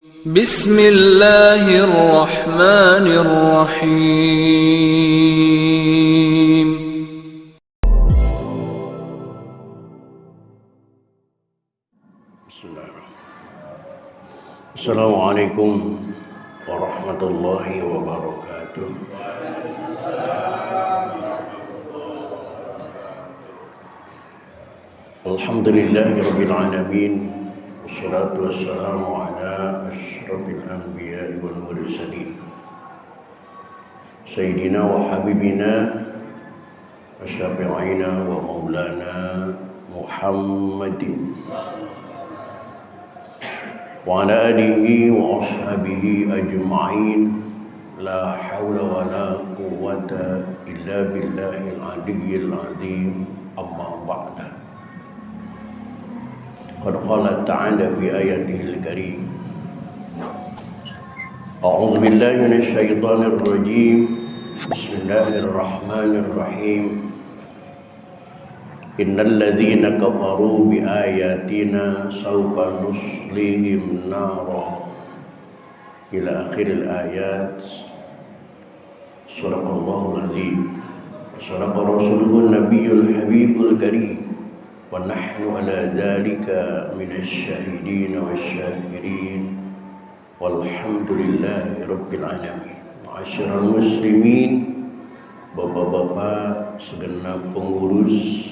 Bismillahirrahmanirrahim. Bismillahirrahmanirrahim. Assalamualaikum warahmatullahi wabarakatuh. Alhamdulillahirabbil alamin. Wassalatu wassalamu ala asyrafil anbiya'i wal mursalin. Sayyidina wa habibina wa syafi'ina wa maulana Muhammadin wa ala alihi wa ashabihi ajma'in. La hawla wa la quwwata illa billahil aliyyil azim. Amma ba'da. Qad qala ta'ala fi ayatihil karim. A'udzu billahi minasy syaithanir rajim. Bismillahirrahmanirrahim. Innal ladzina kafaru bi ayatina sawfa nuslihim nara ila akhiril ayat. Shadaqallahul azim. Shadaqa rasuluhun nabiyyul habibul karim. Wa nahnu ala dzalika minasy syahidin wasyakirin. Walhamdulillahi rabbil alamin. Ma'asyiral muslimin, bapak-bapak segenap pengurus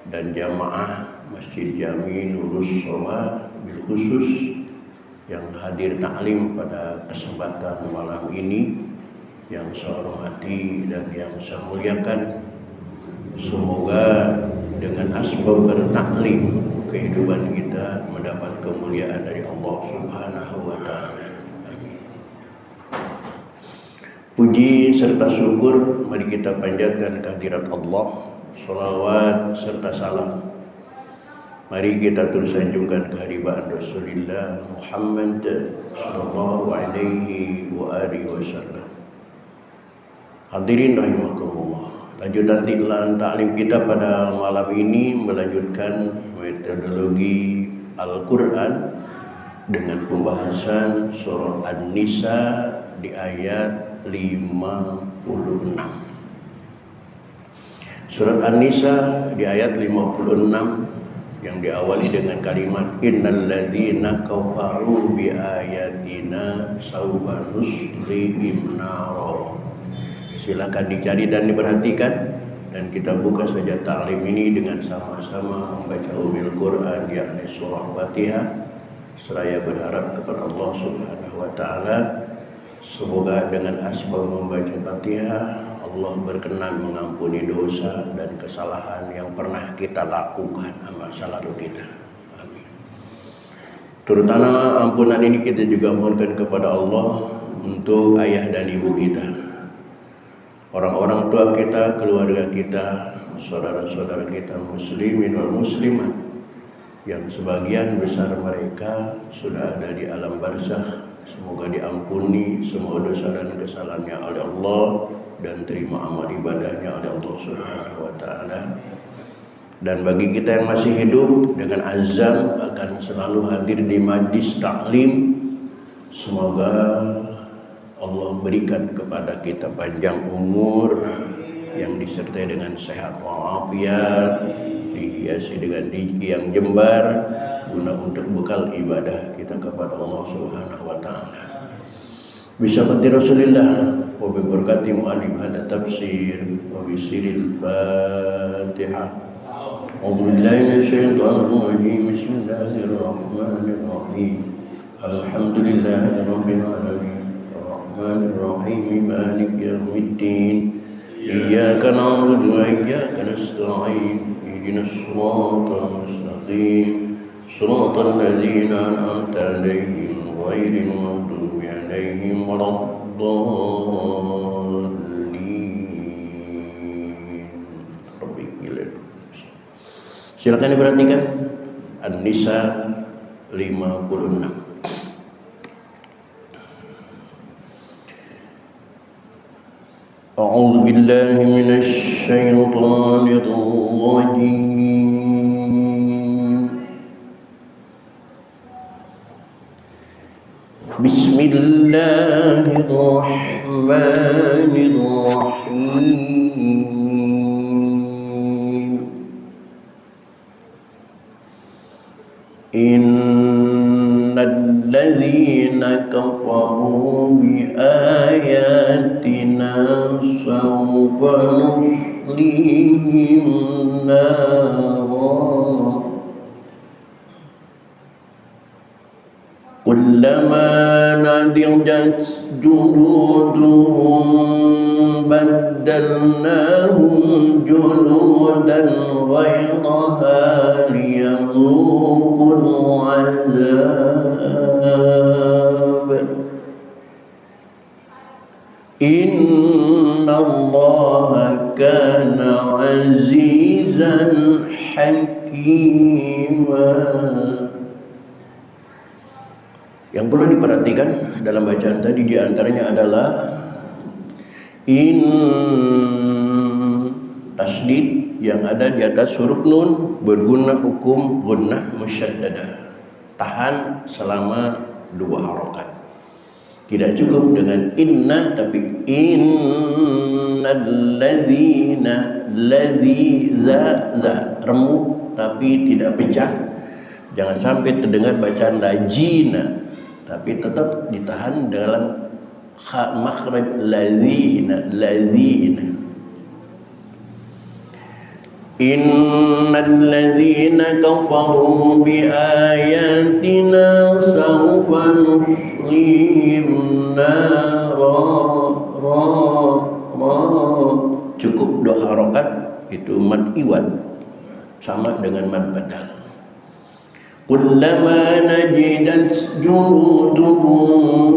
dan jamaah Masjid Jami Nurus Shola bil khusus yang hadir taklim pada kesempatan malam ini, yang saya hormati dan yang saya muliakan. Semoga dengan asbab bertaklim kehidupan kita mendapat kemuliaan dari Allah Subhanahu wa taala. Amin. Puji serta syukur mari kita panjatkan kehadirat Allah. Salawat serta salam mari kita terus sanjungkan kehadiran Rasulullah Muhammad sallallahu alaihi wa alihi wasallam. Hadirin rahimakumullah. Lanjutan taklim kita pada malam ini melanjutkan metodologi Al-Quran dengan pembahasan surah An-Nisa di ayat 56. Surat An-Nisa di ayat 56 yang diawali dengan kalimat innal ladzina kafaru bi ayatina sawfa nuslihim nara. Silakan dicari dan diperhatikan, dan kita buka saja taklim ini dengan sama-sama membaca umil Quran yakni surah Fatihah, seraya berharap kepada Allah Subhanahu wa taala semoga dengan asbab membaca Fatihah Allah berkenan mengampuni dosa dan kesalahan yang pernah kita lakukan masa lalu kita. Amin. Terutama ampunan ini kita juga mohonkan kepada Allah untuk ayah dan ibu kita, orang-orang tua kita, keluarga kita, saudara-saudara kita muslimin wal muslimat yang sebagian besar mereka sudah ada di alam barzakh. Semoga diampuni semua dosa dan kesalahannya oleh Allah dan terima amal ibadahnya oleh Allah Subhanahu wa taala. Dan bagi kita yang masih hidup dengan azam akan selalu hadir di majlis taklim, semoga Allah berikan kepada kita panjang umur yang disertai dengan sehat walafiat, dihiasi dengan rezeki yang jembar guna untuk bekal ibadah kita kepada Allah Subhanahu wa taala. Bismillahirrahmanirrahim. Rasulillah wa bi barakati mu'allim hada tafsir wa bi siril Fatihah. A'udzu billahi minasyaitonir rajim. Bismillahirrahmanirrahim. Alhamdulillahi rabbil alamin. Ar-Rahmanir-Rahim. Maliki yaumiddin. Iyyaka na'budu wa iyyaka nasta'in. Ihdinas siratal mustaqim. Siratal ladzina an'amta 'alaihim ghairil maghdubi 'alaihim waladdallin. Silakan diperhatikan An-Nisa 56. A'udzu billahi minasy syaithanir rajim. Bismillahirrahmanirrahim. Innal ladzina kafaru bi ayatina sawfa nuslihim nara kullama nadijat juluduhum baddalnahum juludan ghayraha liyadhuqul azab innallaha kana azizan hakima. Yang perlu diperhatikan dalam bacaan tadi diantaranya adalah tasdid yang ada di atas huruf nun berguna hukum gunnah musyaddadah, tahan selama 2 harokat. Tidak cukup dengan inna, tapi innalladzina remuk tapi tidak pecah. Jangan sampai terdengar bacaan lajina, tapi tetap ditahan dalam makhraj ladzina. Innal ladzina kafaru bi ayatina sawfa nuslihim nara. Cukup 2 harokat, itu mad iwad sama dengan mad badal. Kullama najidat juluduhum,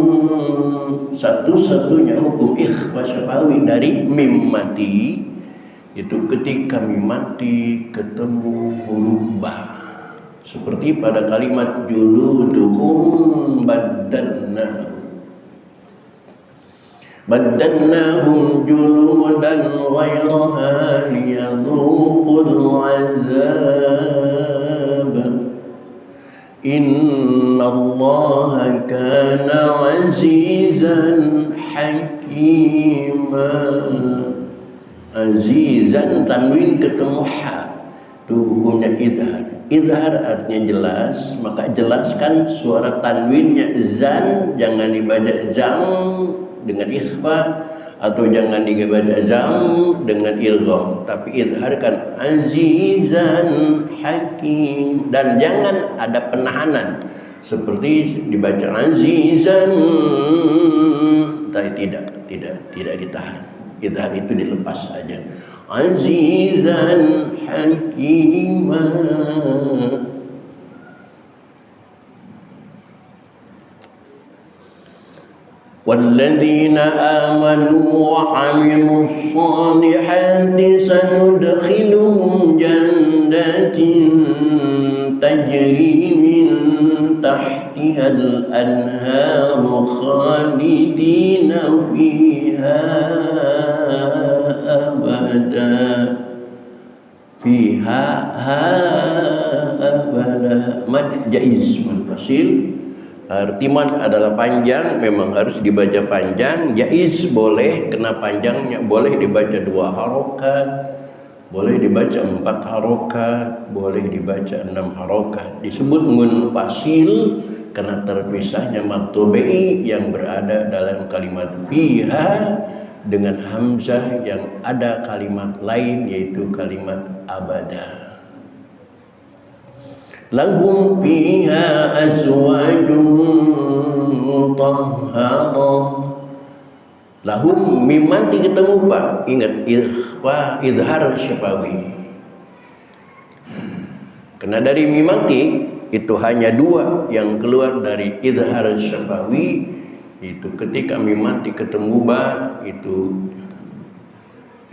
satu-satunya hukum ikhfa syafawi dari mim mati itu ketika mim mati ketemu huruf ba, seperti pada kalimat juluduhum baddalnahum juludan ghayraha liyadhuqul azab innallaha kana azizan hakima. Azizan tanwin ketemu ha, itu hukumnya idhar. Idhar artinya jelas, maka jelaskan suara tanwinnya zan, jangan dibaca zam dengan ikhfa, atau jangan dibaca zam dengan idgham, tapi idharkan azizan hakim, dan jangan ada penahanan seperti dibaca azizan, tapi tidak ditahan. Idhar itu dilepas saja. Azizan hakimah. والذين آمنوا وعملوا الصالحات سندخلهم جنات تجري من تحتها الأنهار خالدين فيها أبدا mad jaiz munfasil. Arti mad adalah panjang, memang harus dibaca panjang. Jaiz boleh kena panjangnya, boleh dibaca 2 harokat, boleh dibaca 4 harokat, boleh dibaca 6 harokat. Disebut munfasil karena terpisahnya mad tabi'i yang berada dalam kalimat fiha dengan hamzah yang ada kalimat lain, yaitu kalimat abada. Lahum fiha azwajun mutahharah. Lahum mim mati ketemu pak, ingat ikhfa idhar syafawi. Karena dari mim mati itu hanya 2 yang keluar dari idhar syafawi, itu ketika mim mati ketemu ba itu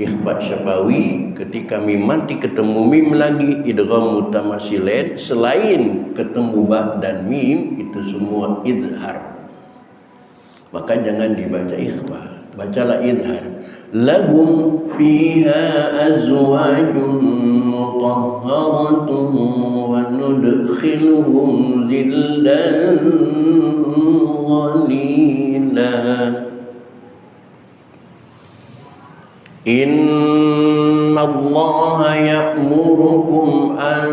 ikhfa syafawi, ketika mim mati ketemu mim lagi idgham mutamatsilin, selain ketemu ba dan mim itu semua idhar. Maka jangan dibaca ikhfa, bacalah idhar. Lahum fiha azwajun mutahharatun wa nudkhiluhum dhillan Innallaha ya'murukum an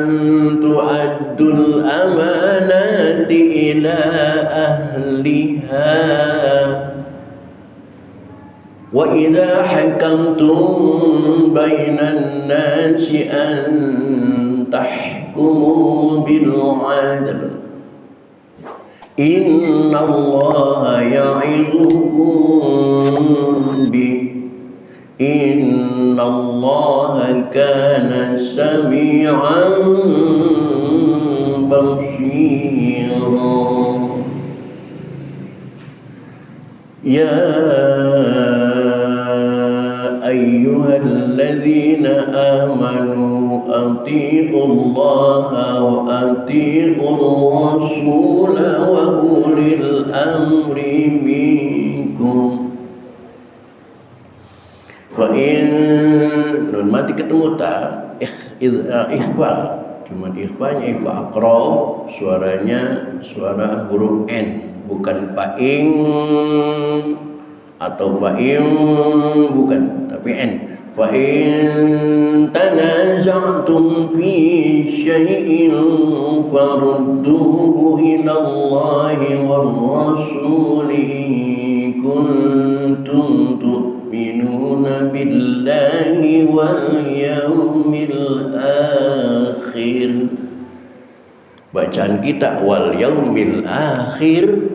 tu'addul amanati ila ahliha wa idza hakamtum bainan nasi an tahkumu bil 'adl innallaha ya'idukum bi innallaha kana sami'an basira. Ya ayyuhalladzina amanu atii'ullaha wa atii'ur rasula wa ulil amri minkum. Fa in nun mati ketemu ta ikhfa, cuma ikhfanya ikhfa aqrab, suaranya suara huruf n, bukan fa'ing atau fa'im, bukan, tapi n. Fa in tanaza'tum fi syai'in farudduhu ila Allahi war rasuli in kuntum tu'minuna billahi wal yaumil akhir. Bacaan kita wal yaumil akhir,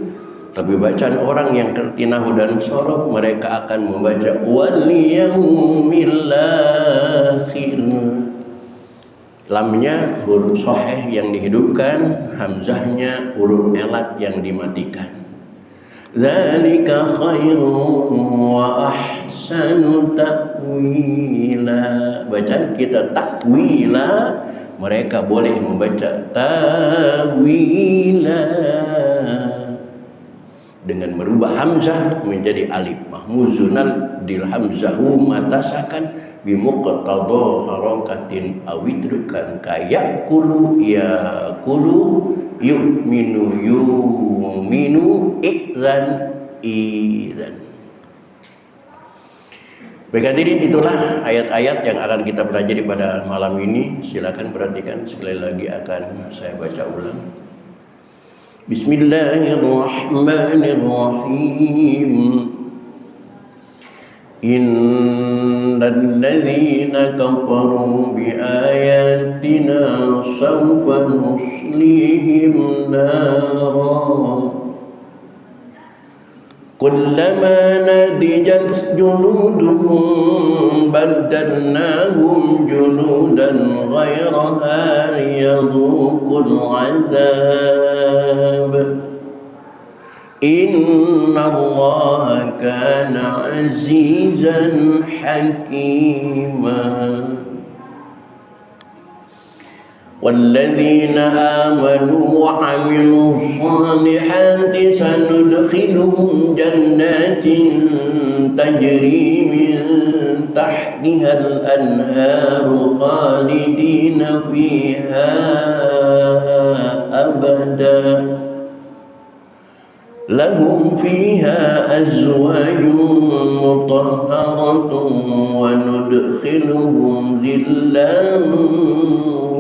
tapi bacaan orang yang kerti nahwu dan shorof mereka akan membaca wal yaumil akhir. Lamnya huruf sahih yang dihidupkan, hamzahnya huruf elat yang dimatikan. Dzalika khairun wa ahsanu ta'wila. Bacaan kita takwila, mereka boleh membaca tawila dengan merubah hamzah menjadi alif mahmuzunal dil hamzahu matasakan bimuqtada harakatin awidrukan kayakulu yakulu yu'minu yu'minu idzan idzan. Baik hadirin, itulah ayat-ayat yang akan kita pelajari pada malam ini. Silakan perhatikan, sekali lagi akan saya baca ulang. Bismillahirrahmanirrahim. Innal ladzina kafaru bi ayatina sawfa nuslihim naran kullama nadijat juluduhum baddalnahum juludan ghayraha liyadhuqul azab innallaha kana azizan hakima. والذين آمنوا وعملوا الصالحات سندخلهم جنات تجري من تحتها الأنهار خالدين فيها أبدا لهم فيها أزواج مطهرة وندخلهم ظلا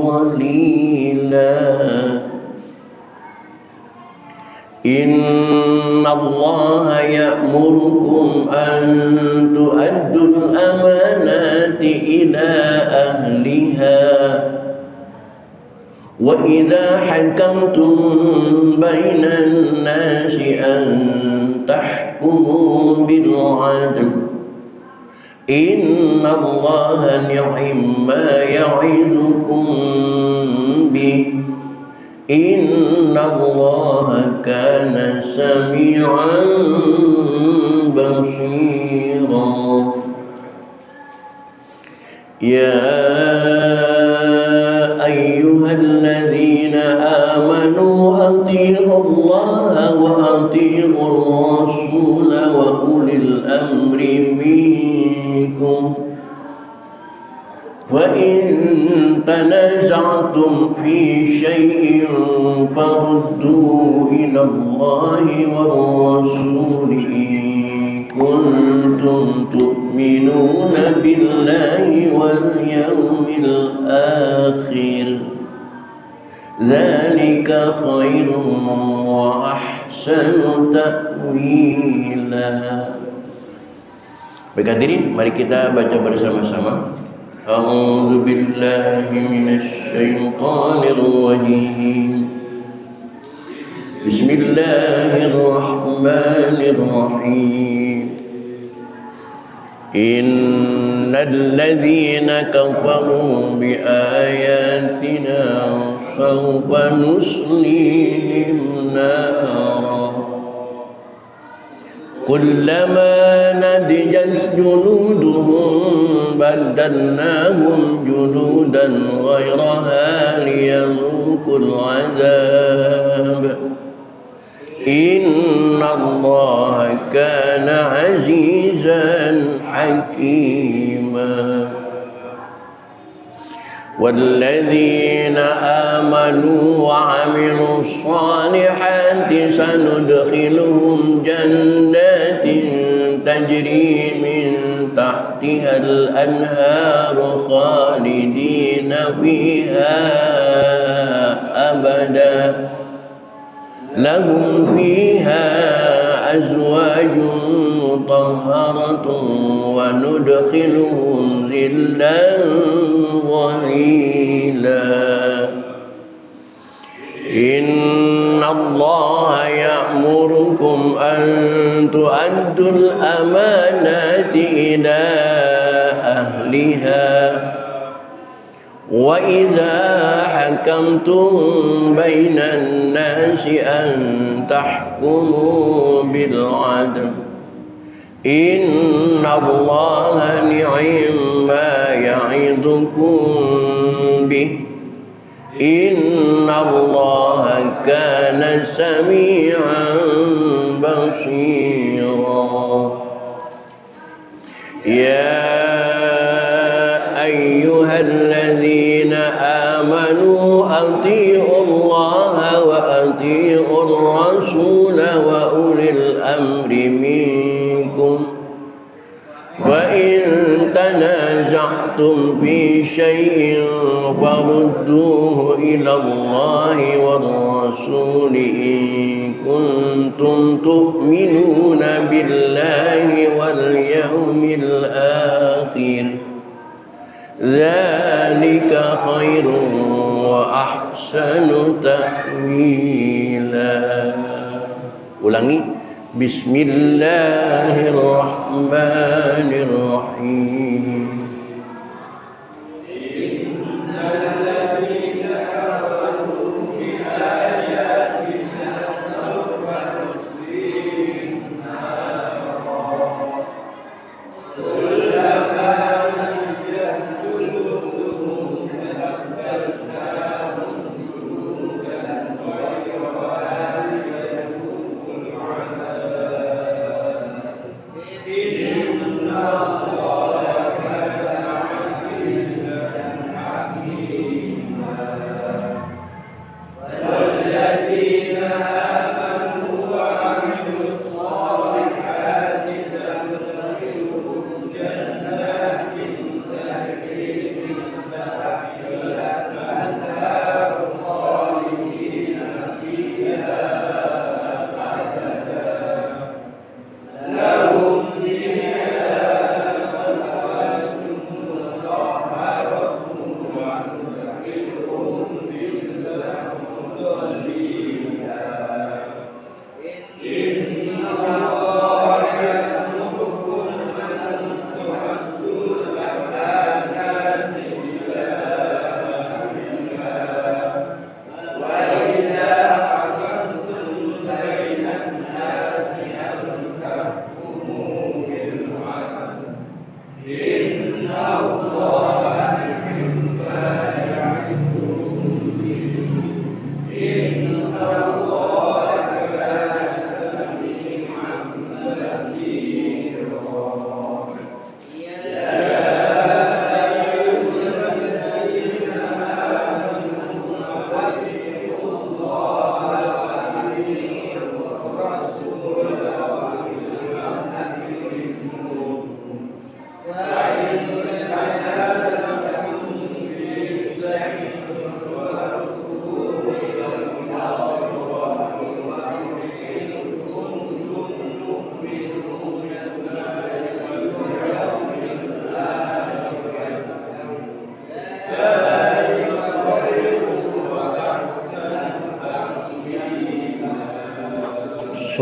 ظليلا إن الله يأمركم أن تؤدوا الأمانات إلى أهلها وإذا حكمتم بين الناس أن تحكموا بالعدل إن الله نعم ما يعظكم به إن الله كان سميعا بصيرا. يا أيها الذين آمنوا أطيعوا الله وأطيعوا الرسول وأولي الأمر منكم وإن تنازعتم في شيء فردوه إلى الله والرسول إن كنتم تؤمنون بالله واليوم الآخر ذلك خير وأحسن تأويلا. Baik hadirin, mari kita baca bersama-sama. A'udzu billahi minasy syaithanir rajim. Bismillahirrahmanirrahim. Innal ladzina kafaru bi ayatina sawfa nuslihim nara kullama nadijat juluduhum baddalnahum juludan ghayraha liyadhuqul azab inna allaha kana azizan hakima. والذين آمنوا وعملوا الصالحات سندخلهم جنات تجري من تحتها الأنهار خالدين فيها أبدا لهم فيها أزواج مطهرة وندخلهم ظلا ظليلا. إن الله يأمركم أن تؤدوا الأمانات إلى أهلها وإذا حكمتم بين الناس أن تحكموا بالعدل إن الله نعم ما يعظكم به إن الله كان سميعا بصيرا. يا أيها الذين آمنوا أطيعوا الله وأطيعوا الرسول وأولي الأمر منكم وإن تنازعتم في شيء فردوه إلى الله والرسول إن كنتم تؤمنون بالله واليوم الآخر ذلك خير وأحسن تأويلا. Ulangi. Bismillahirrahmanirrahim.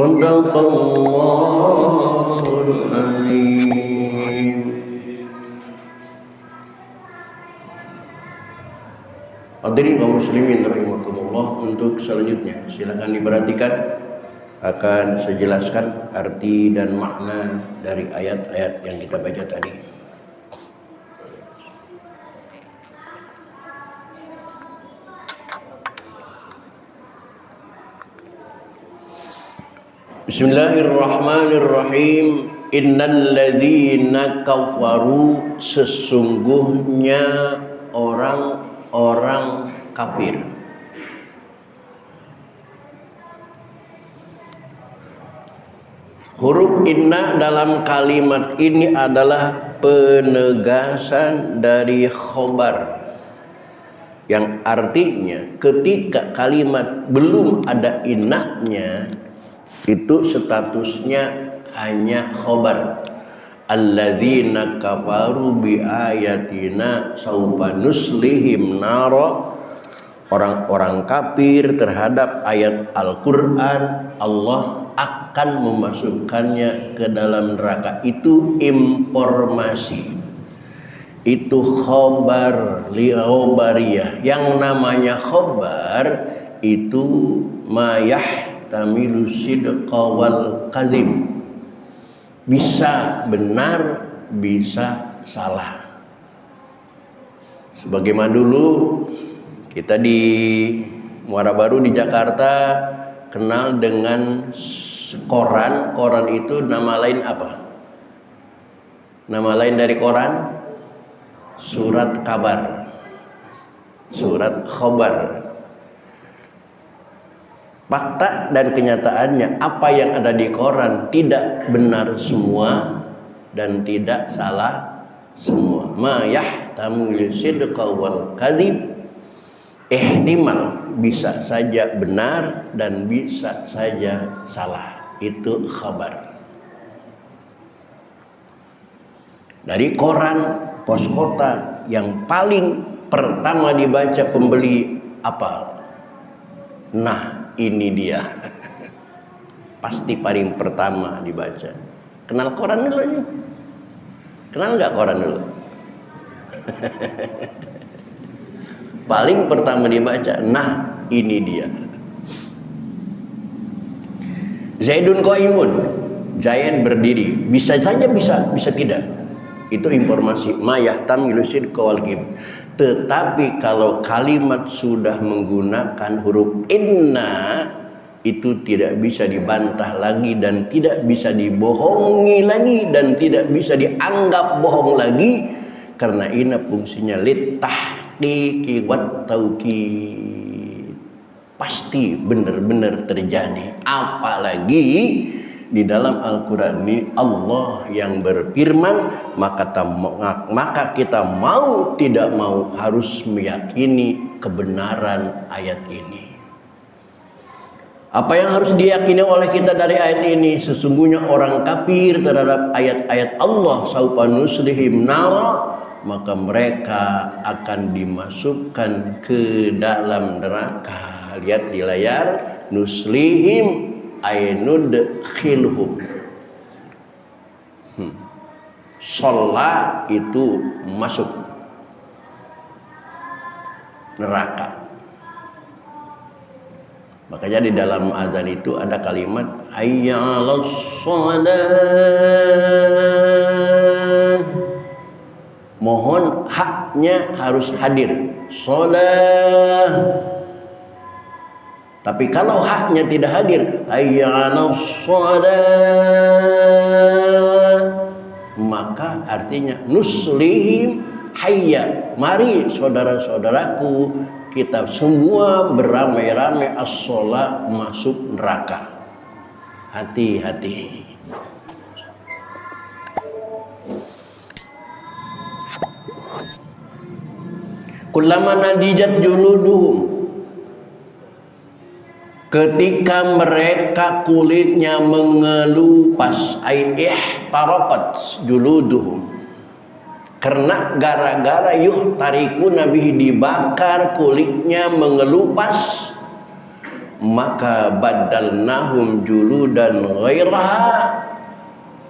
Shadaqallahul Azim. Hadirin kaum muslimin rahimakumullah, untuk selanjutnya silakan diperhatikan, akan saya jelaskan arti dan makna dari ayat-ayat yang kita baca tadi. Bismillahirrahmanirrahim. Innal ladzina kafaru, sesungguhnya orang-orang kafir. Huruf inna dalam kalimat ini adalah penegasan dari khobar, yang artinya ketika kalimat belum ada innahnya, itu statusnya hanya khobar. Alladzina kafaru bi ayatina saufa nuslihim nara. Orang-orang kafir terhadap ayat Al-Quran, Allah akan memasukkannya ke dalam neraka. Itu informasi, itu khobar li-khobariyah. Yang namanya khobar itu mayah tamilu sidqa wal kadhib, bisa benar bisa salah. Sebagaimana dulu kita di Muara Baru di Jakarta kenal dengan koran. Koran itu nama lain apa? Nama lain dari koran? Surat kabar, surat khobar. Fakta dan kenyataannya, apa yang ada di koran tidak benar semua dan tidak salah semua. Ma yahtamil sidqa wal kadhib, ihtimal bisa saja benar dan bisa saja salah. Itu khabar. Dari koran pos kota yang paling pertama dibaca pembeli apa? Nah, ini dia. Pasti paling pertama dibaca. Kenal koran dulu aja. Kenal nggak koran dulu? Paling pertama dibaca. Nah, ini dia. Zaidun qaimun. Zaid berdiri. Bisa saja bisa tidak. Itu informasi mayah tamilu sidqa wal kadhib. Tetapi kalau kalimat sudah menggunakan huruf inna, itu tidak bisa dibantah lagi dan tidak bisa dibohongi lagi dan tidak bisa dianggap bohong lagi, karena inna fungsinya litahqiqi wat taukid, pasti benar-benar terjadi. Apalagi di dalam Al-Quran ini Allah yang berfirman, maka kita mau tidak mau harus meyakini kebenaran ayat ini. Apa yang harus diyakini oleh kita dari ayat ini? Sesungguhnya orang kafir terhadap ayat-ayat Allah, saufa nuslihim nara, maka mereka akan dimasukkan ke dalam neraka. Lihat di layar, nuslihim ainudkhilhum. Sholat itu masuk neraka. Makanya di dalam azan itu ada kalimat hayya 'alas shalah. Mohon haknya harus hadir. Shalah. Tapi kalau haknya tidak hadir, hayya 'alas shalah, maka artinya nuslihim hayya. Mari saudara-saudaraku, kita semua beramai-ramai as-shalah masuk neraka. Hati-hati. Kullama nadijat juluduhum, ketika mereka kulitnya mengelupas, taraqat juluduhum, karena gara-gara tariku nabi dibakar kulitnya mengelupas, maka badalnahum juludan ghairaha,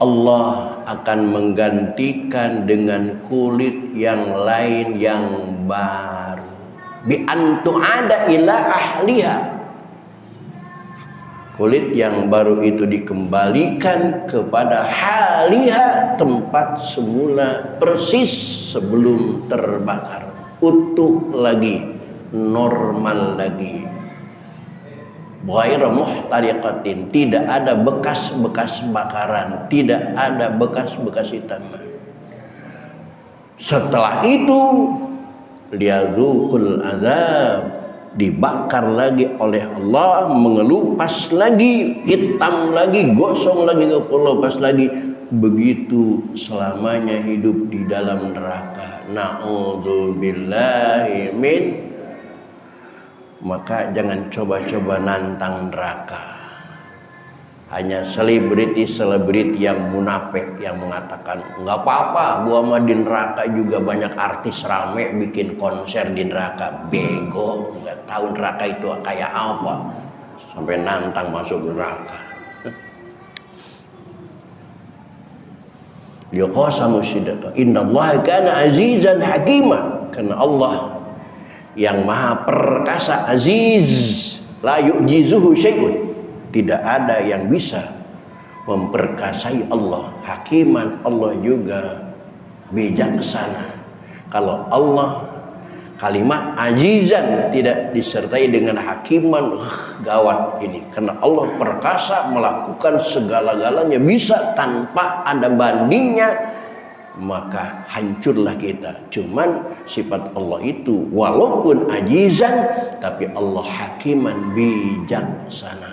Allah akan menggantikan dengan kulit yang lain yang baru. Bi antu ada ila ahliha, kulit yang baru itu dikembalikan kepada haliha, tempat semula persis sebelum terbakar, utuh lagi, normal lagi. Ghaira muhtariqatin, tidak ada bekas-bekas bakaran, tidak ada bekas-bekas hitaman. Setelah itu liyadzuqul azab, dibakar lagi oleh Allah, mengelupas lagi, hitam lagi, gosong lagi, ngelupas lagi, begitu selamanya hidup di dalam neraka. Na'udzubillahi min. Maka jangan coba-coba nantang neraka. Hanya selebriti yang munafik yang mengatakan nggak apa-apa, gua mah di neraka juga banyak artis rame bikin konser di neraka. Bego, nggak tahu neraka itu kayak apa sampai nantang masuk neraka. Liqasamu syidata innallaha kana azizan hakima, karena Allah yang maha perkasa, aziz, la yu'jizuhu syai'un, tidak ada yang bisa memperkasai Allah. Hakiman, Allah juga bijaksana. Kalau Allah kalimat azizan tidak disertai dengan hakiman, gawat ini, karena Allah perkasa, melakukan segala-galanya, bisa tanpa ada bandingnya, maka hancurlah kita. Cuman sifat Allah itu walaupun ajizan, tapi Allah hakiman, bijaksana.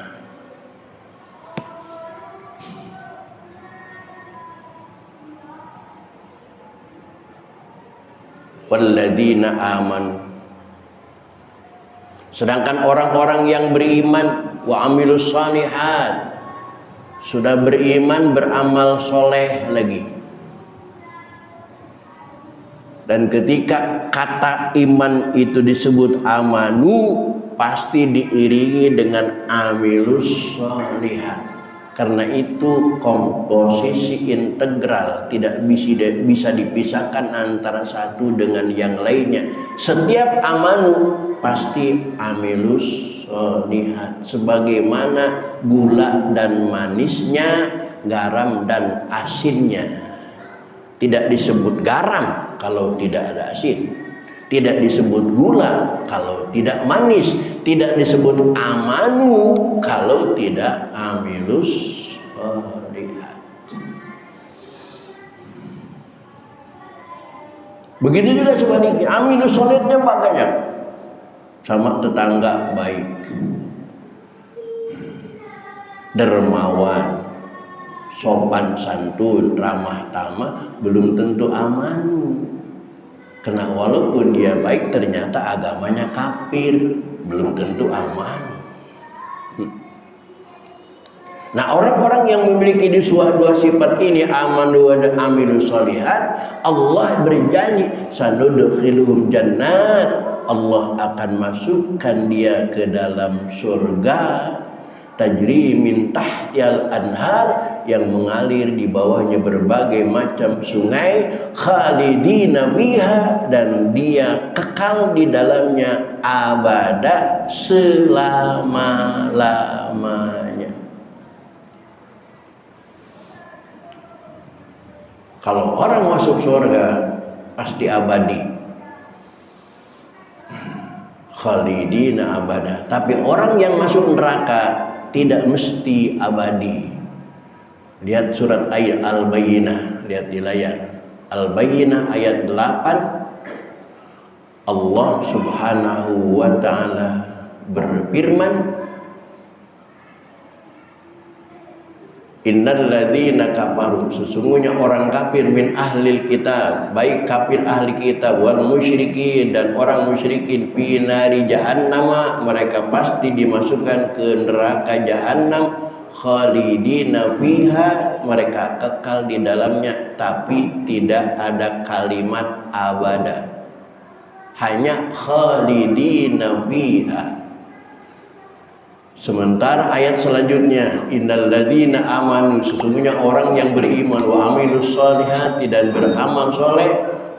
Walladzina amanu, sedangkan orang-orang yang beriman, wa amilus shalihat, sudah beriman, beramal soleh lagi. Dan ketika kata iman itu disebut amanu, pasti diiringi dengan amilus shalihat. Karena itu komposisi integral, tidak bisa dipisahkan antara satu dengan yang lainnya. Setiap amanu pasti amilus shalihat. Sebagaimana gula dan manisnya, garam dan asinnya. Tidak disebut garam kalau tidak ada asin, tidak disebut gula kalau tidak manis, tidak disebut amanu kalau tidak amilus shalihat. Begitu juga sebaliknya, amilus shalihatnya banyak, sama tetangga baik, dermawan, sopan santun, ramah tamah, belum tentu aman. Karena walaupun dia baik, ternyata agamanya kafir, belum tentu aman. Nah, orang-orang yang memiliki dua sifat ini, amanu wa amilus shalihat, Allah berjanji sanudkhiluhum jannat, Allah akan masukkan dia ke dalam surga, tajri min tahtiyal anhar, yang mengalir di bawahnya berbagai macam sungai, khalidina biha, dan dia kekal di dalamnya abada, selama-lamanya. Kalau orang masuk surga pasti abadi, khalidina abada. Tapi orang yang masuk neraka tidak mesti abadi. Lihat surat ayat Al-Bayyinah, lihat di layar. Al-Bayyinah ayat 8. Allah Subhanahu wa ta'ala berfirman, innal ladzina kafaru, sesungguhnya orang kafir, min ahlil kitab, baik kafir ahli kitab, wal musyrikin, dan orang musyrikin, fi nari jahannama, mereka pasti dimasukkan ke neraka jahannam, khalidina fiha, mereka kekal di dalamnya, tapi tidak ada kalimat abada, hanya khalidina fiha. Sementara ayat selanjutnya, innal ladzina amanu, sesungguhnya orang yang beriman, wa amilus solihati, dan beramal soleh,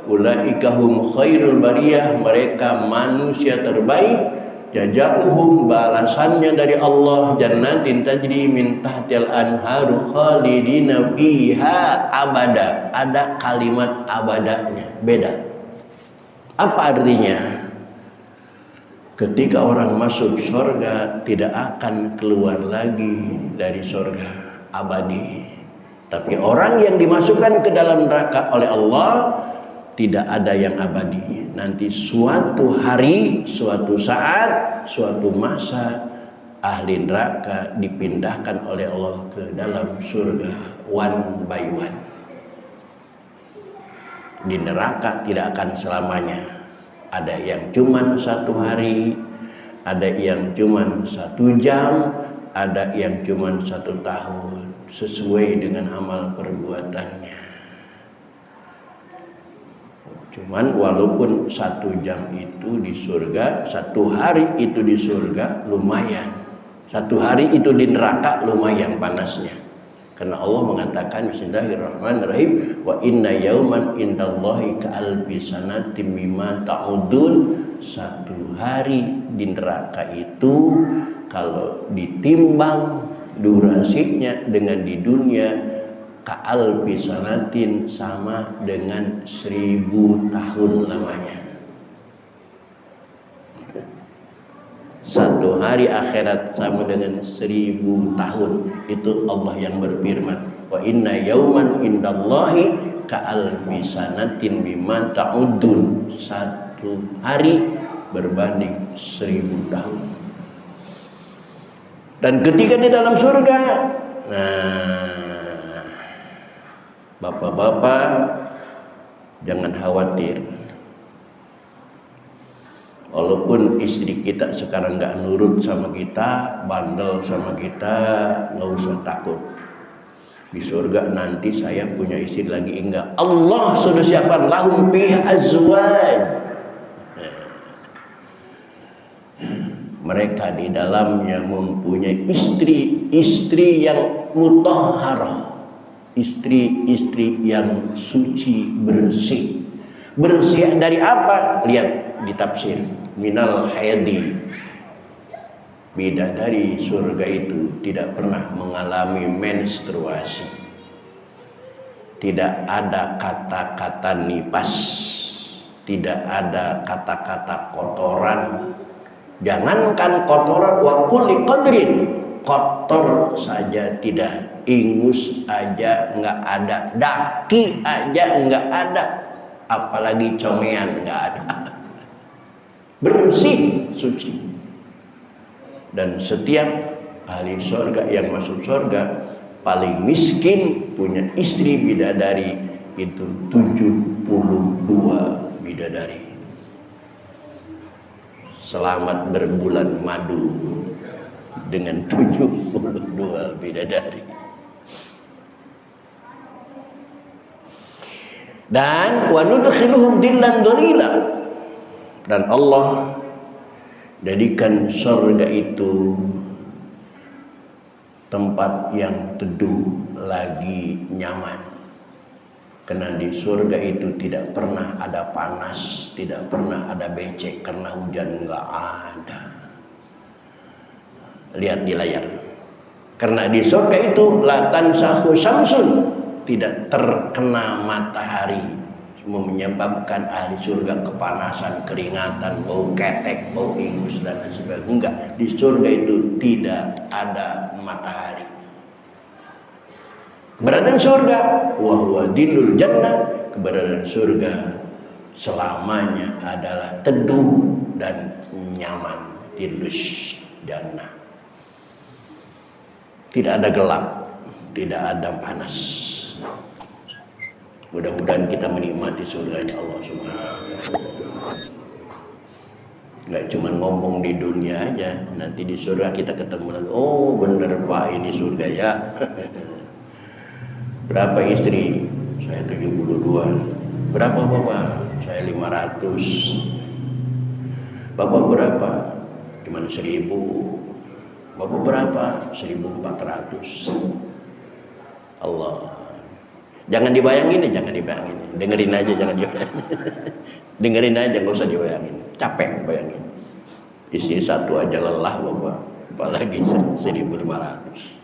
ulaika hum khairul bariyah, mereka manusia terbaik, jazaohum, balasannya dari Allah, jannatin tajri min tahtil anharu khalidina fiha abada. Ada kalimat abadanya, beda. Apa artinya? Ketika orang masuk surga tidak akan keluar lagi dari surga abadi. Tapi orang yang dimasukkan ke dalam neraka oleh Allah tidak ada yang abadi. Nanti suatu hari, suatu saat, suatu masa ahli neraka dipindahkan oleh Allah ke dalam surga one by one. Di neraka tidak akan selamanya. Ada yang cuman 1 hari, ada yang cuman 1 jam, ada yang cuman 1 tahun, sesuai dengan amal perbuatannya. Cuman walaupun 1 jam itu di surga, 1 hari itu di surga lumayan. 1 hari itu di neraka lumayan panasnya. Karena Allah mengatakan bismillahirrahmanirrahim, wa inna yauman indallahi ka'alfi sanatin mimma ta'udun. 1 hari di neraka itu kalau ditimbang durasinya dengan di dunia, ka'alfi sanatin, sama dengan 1000 tahun lamanya. 1 hari akhirat sama dengan 1000 tahun. Itu Allah yang berfirman, wa inna yauman indallahi ka'alfi sanatin mimma ta'udun. 1 hari berbanding 1000 tahun. Dan ketika di dalam surga, bapak-bapak jangan khawatir. Walaupun istri kita sekarang nggak nurut sama kita, bandel sama kita, nggak usah takut. Di surga nanti saya punya istri lagi, enggak. Allah sudah siapkan lahum fiha azwaj. Mereka di dalamnya mempunyai istri-istri yang mutahharah, istri-istri yang suci, bersih. Bersih dari apa? Lihat di tafsir. Minal haidi, bidadari surga itu tidak pernah mengalami menstruasi, tidak ada kata-kata nipas, tidak ada kata-kata kotoran. Jangankan kotoran, wa kulli qadrin, kotor saja tidak, ingus aja nggak ada, daki aja nggak ada, apalagi congean nggak ada. Bersih, suci. Dan setiap ahli surga yang masuk surga paling miskin punya istri bidadari itu 72 bidadari. Selamat berbulan madu dengan 72 bidadari. Dan wa nudkhiluhum dillan dhalila. Dan Allah jadikan surga itu tempat yang teduh lagi nyaman. Karena di surga itu tidak pernah ada panas, tidak pernah ada becek karena hujan enggak ada. Lihat di layar. Karena di surga itu la tansahu syamsun, tidak terkena matahari. Menyebabkan ahli surga kepanasan, keringatan, bau ketek, bau ingus dan lain sebagainya. Enggak, di surga itu tidak ada matahari. Keberadaan surga, wa huwa dilul jannah, keberadaan surga selamanya adalah teduh dan nyaman. Dilus jannah. Tidak ada gelap, tidak ada panas. Mudah-mudahan kita menikmati surganya Allah Subhanahu wa Ta'ala. Nggak cuma ngomong di dunia aja, nanti di surga kita ketemu lagi. Oh bener Pak, ini surga ya. Berapa istri? Saya 72. Berapa Bapak? Saya 500. Bapak berapa? Cuman 1000. Bapak berapa? 1400. Allah. Jangan dibayangin, jangan dibayangin. Dengerin aja, jangan dibayangin. Dengerin aja, nggak usah dibayangin. Capek bayangin. Isi satu aja lelah Bapak, apalagi 1500.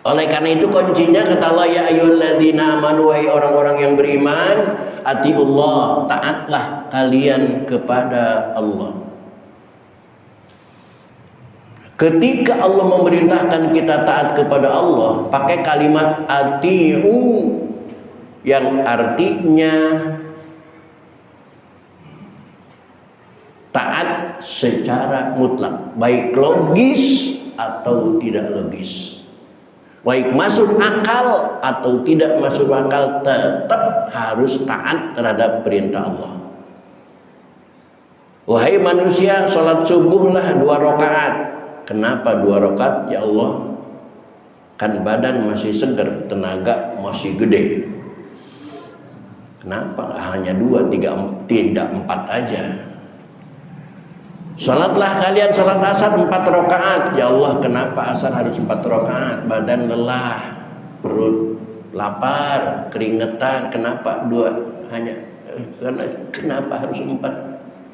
Oleh karena itu kuncinya kata Allah, ya ayyuhalladzina amanu, wahai orang-orang yang beriman, atiullah, taatlah kalian kepada Allah. Ketika Allah memerintahkan kita taat kepada Allah, pakai kalimat atiu yang artinya taat secara mutlak, baik logis atau tidak logis, baik masuk akal atau tidak masuk akal, tetap harus taat terhadap perintah Allah. Wahai manusia, sholat subuhlah 2 rakaat. Kenapa 2 rakaat? Ya Allah, kan badan masih segar, tenaga masih gede. Kenapa hanya 2, 3, tidak 4 aja? Sholatlah kalian sholat asar 4 rakaat. Ya Allah, kenapa asar harus 4 rakaat? Badan lelah, perut lapar, keringetan. Kenapa 2 hanya? Kenapa harus 4?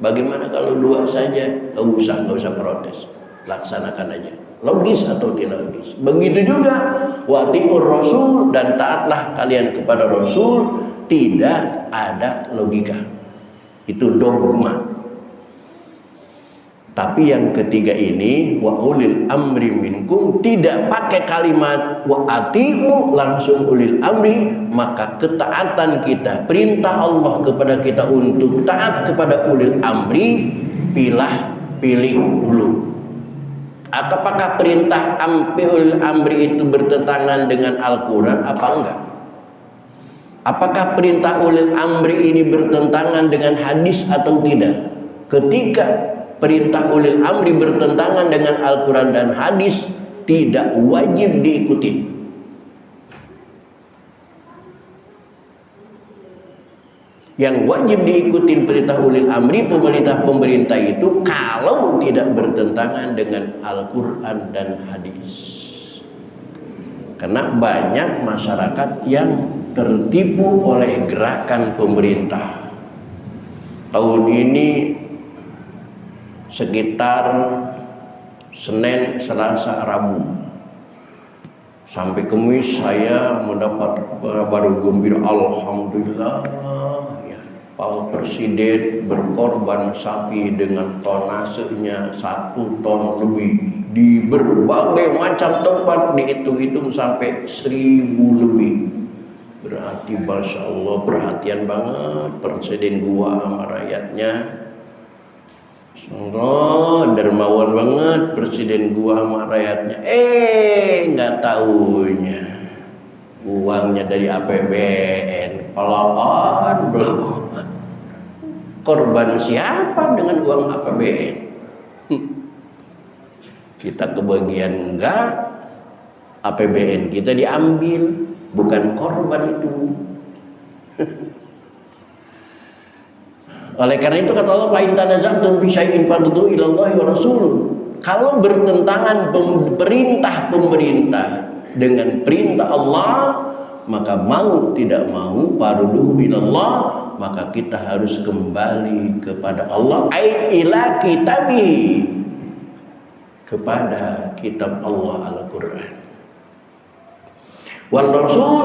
Bagaimana kalau 2 saja? Nggak usah protes. Laksanakan aja. Logis atau tidak logis. Begitu juga wati'ur rasul, dan taatlah kalian kepada Rasul. Tidak ada logika. Itu dogma. Tapi yang ketiga ini, wa ulil amri minkum, tidak pakai kalimat wa ati'u, langsung ulil amri. Maka ketaatan kita, perintah Allah kepada kita untuk taat kepada ulil amri, pilih dulu. Apakah perintah ulil amri itu bertentangan dengan Al-Quran apa enggak? Apakah perintah ulil amri ini bertentangan dengan hadis atau tidak? Ketika perintah ulil amri bertentangan dengan Al-Quran dan hadis, tidak wajib diikuti. Yang wajib diikuti perintah ulil amri, pemerintah itu, kalau tidak bertentangan dengan Al-Quran dan hadis. Karena banyak masyarakat yang tertipu oleh gerakan pemerintah. Tahun ini sekitar Senin, Selasa, Rabu sampai Kamis saya mendapat kabar gembira, alhamdulillah ya, Pak Presiden berkorban sapi dengan tonasenya 1 ton lebih di berbagai macam tempat, dihitung-hitung sampai 1000 lebih. Berarti Masya Allah, perhatian banget Presiden gua sama rakyatnya. Allah, dermawan banget Presiden gua sama rakyatnya. Nggak taunya uangnya dari APBN. Pelan belum. Korban siapa dengan uang APBN? Kita kebagian enggak, APBN kita diambil, bukan korban itu. Oleh karena itu kata Allah, fa in tanaza'tum fi syai'in farudduhu ila Allahi wa Rasul. Kalau bertentangan perintah pemerintah dengan perintah Allah, maka mau tidak mau farudduhu ila Allah, maka kita harus kembali kepada Allah, ai ila kitabi, kepada kitab Allah Al-Qur'an. Wal Rasul,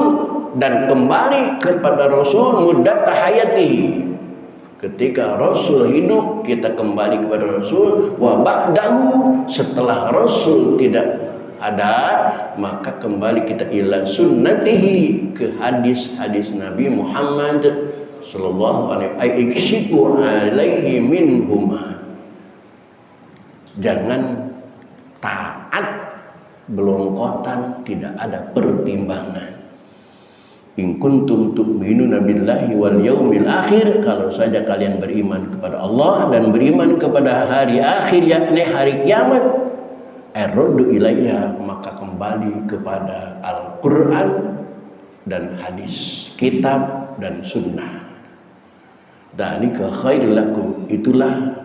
dan kembali kepada Rasul muddat hayatihi. Ketika Rasul hidup, kita kembali kepada Rasul. Wa ba'dahu, setelah Rasul tidak ada, maka kembali kita ila sunnatihi, ke hadis-hadis Nabi Muhammad sallallahu alaihi alaihi minhuma. Jangan taat belongkotan, tidak ada pertimbangan. In kuntum tu'minuna billahi wal yaumil akhir, kalau saja kalian beriman kepada Allah dan beriman kepada hari akhir, yakni hari kiamat, aruddu ilayya, maka kembali kepada Al-Quran dan hadis, kitab dan sunnah. Dzalika khairul lakum, itulah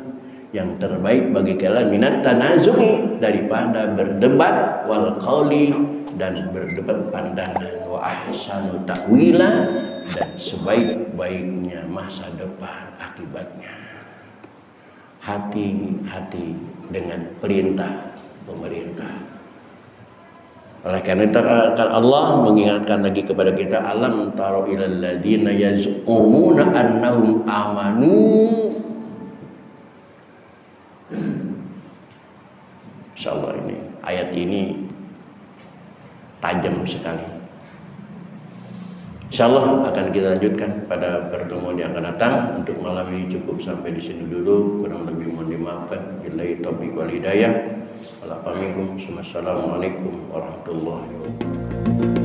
yang terbaik bagi kalian minat tanazu'i, daripada berdebat, wal qauli, dan berdebat pandangan, wa ahsanu ta'wila, dan sebaik-baiknya masa depan akibatnya. Hati-hati dengan perintah pemerintah. Oleh karena itu Allah mengingatkan lagi kepada kita, alam taro ilal ladzina yaz'umuna annahum amanu. Insyaallah ini ayat ini tajam sekali. Insyaallah akan kita lanjutkan pada pertemuan yang akan datang. Untuk malam ini cukup sampai di sini dulu. Kurang lebih mohon dimaafkan. Billahi taufiq wal hidayah. Assalamualaikum warahmatullahi wabarakatuh.